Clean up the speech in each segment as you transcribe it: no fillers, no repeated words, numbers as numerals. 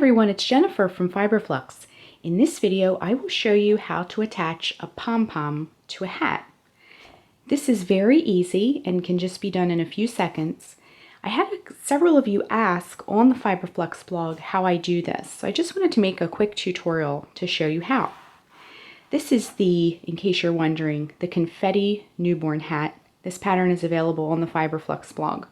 everyone, it's Jennifer from Flux. In this video, I will show you how to attach a pom-pom to a hat. This is very easy and can just be done in a few seconds. I had several of you ask on the Flux blog how I do this, so I just wanted to make a quick tutorial to show you how. This is in case you're wondering, the confetti newborn hat. This pattern is available on the Flux blog.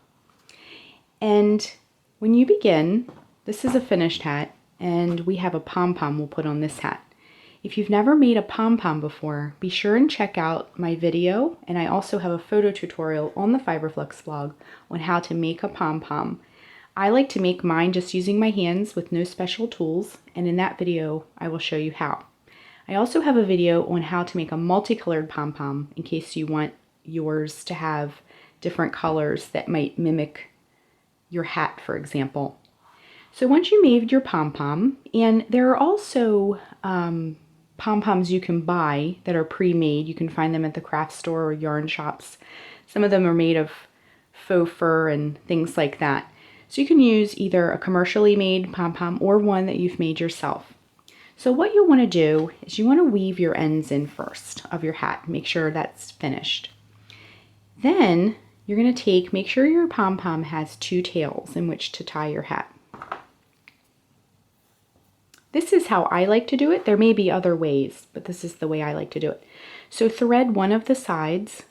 And when you begin, this is a finished hat, and we have a pom-pom we'll put on this hat. If you've never made a pom-pom before, be sure and check out my video, and I also have a photo tutorial on the Flux blog on how to make a pom-pom. I like to make mine just using my hands with no special tools, and in that video I will show you how. I also have a video on how to make a multicolored pom-pom in case you want yours to have different colors that might mimic your hat, for example. So once you made your pom-pom, and there are also pom-poms you can buy that are pre-made. You can find them at the craft store or yarn shops. Some of them are made of faux fur and things like that. So you can use either a commercially made pom-pom or one that you've made yourself. So what you want to do is you want to weave your ends in first of your hat. Make sure that's finished. Then you're going to make sure your pom-pom has two tails in which to tie your hat. This is how I like to do it. There may be other ways, but this is the way I like to do it. So thread one of the sides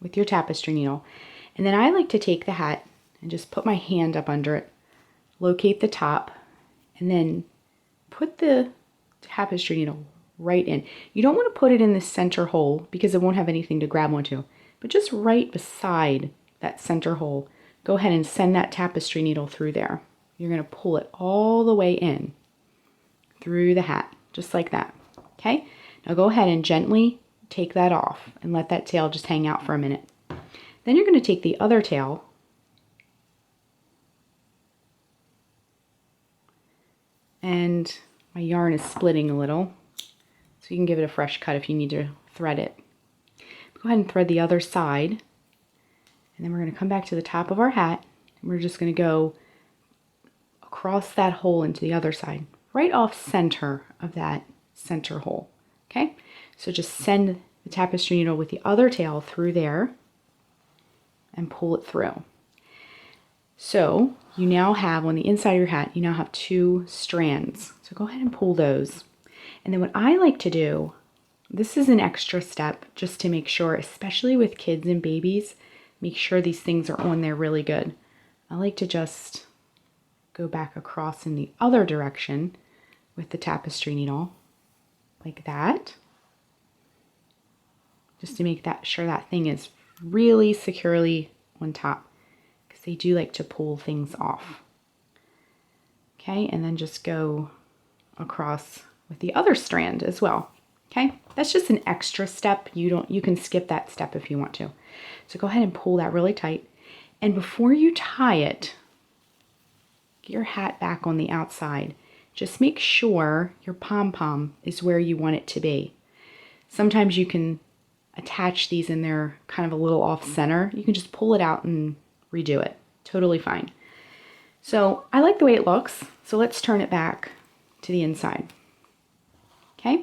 with your tapestry needle, and then I like to take the hat and just put my hand up under it, locate the top, and then put the tapestry needle right in. You don't want to put it in the center hole because it won't have anything to grab onto, but just right beside that center hole, go ahead and send that tapestry needle through there. You're going to pull it all the way in through the hat, just like that. Okay, now go ahead and gently take that off and let that tail just hang out for a minute. Then you're going to take the other tail and my yarn is splitting a little, so you can give it a fresh cut if you need to thread it. Go ahead and thread the other side, and then we're going to come back to the top of our hat, and we're just going to go across that hole into the other side, right off center of that center hole. Okay, so just send the tapestry needle with the other tail through there and pull it through. So you now have, on the inside of your hat, you now have two strands. So go ahead and pull those. And then what I like to do, this is an extra step just to make sure, especially with kids and babies, make sure these things are on there really good. I like to just go back across in the other direction with the tapestry needle, like that, just to make sure that thing is really securely on top, because they do like to pull things off. Okay, and then just go across with the other strand as well. Okay, that's just an extra step. You can skip that step if you want to. So go ahead and pull that really tight, and before you tie it, get your hat back on the outside. Just make sure your pom-pom is where you want it to be. Sometimes you can attach these and they're kind of a little off center. You can just pull it out and redo it. Totally fine. So I like the way it looks, so let's turn it back to the inside. Okay,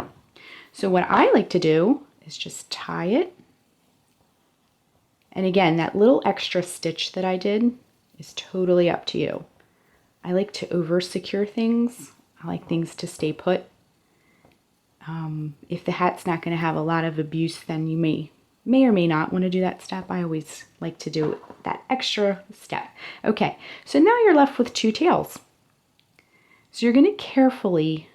so what I like to do is just tie it. And again, that little extra stitch that I did is totally up to you. I like to over secure things. I like things to stay put. If the hat's not going to have a lot of abuse, then you may or may not want to do that step. I always like to do that extra step. Okay, so now you're left with two tails. So you're going to carefully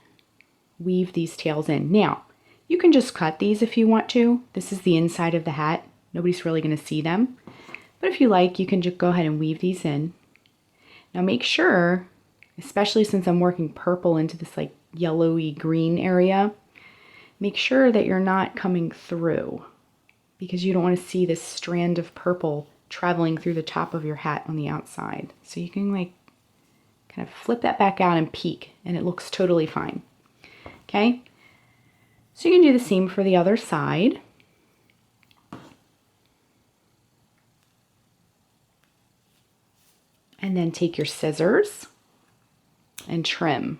weave these tails in. Now, you can just cut these if you want to. This is the inside of the hat. Nobody's really going to see them. But if you like, you can just go ahead and weave these in. Now make sure, especially since I'm working purple into this like yellowy green area, make sure that you're not coming through, because you don't want to see this strand of purple traveling through the top of your hat on the outside. So you can like kind of flip that back out and peek, and it looks totally fine. Okay, so you can do the same for the other side. And then take your scissors and trim.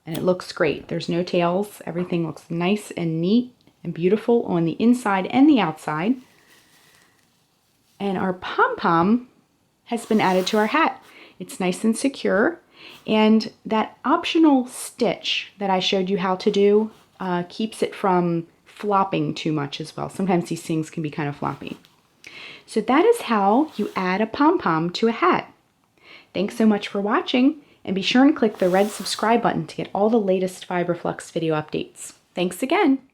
And it looks great. There's no tails. Everything looks nice and neat and beautiful on the inside and the outside. And our pom-pom has been added to our hat. It's nice and secure. And that optional stitch that I showed you how to do keeps it from flopping too much as well. Sometimes these things can be kind of floppy. So that is how you add a pom-pom to a hat. Thanks so much for watching, and be sure and click the red subscribe button to get all the latest Fiber Flux video updates. Thanks again.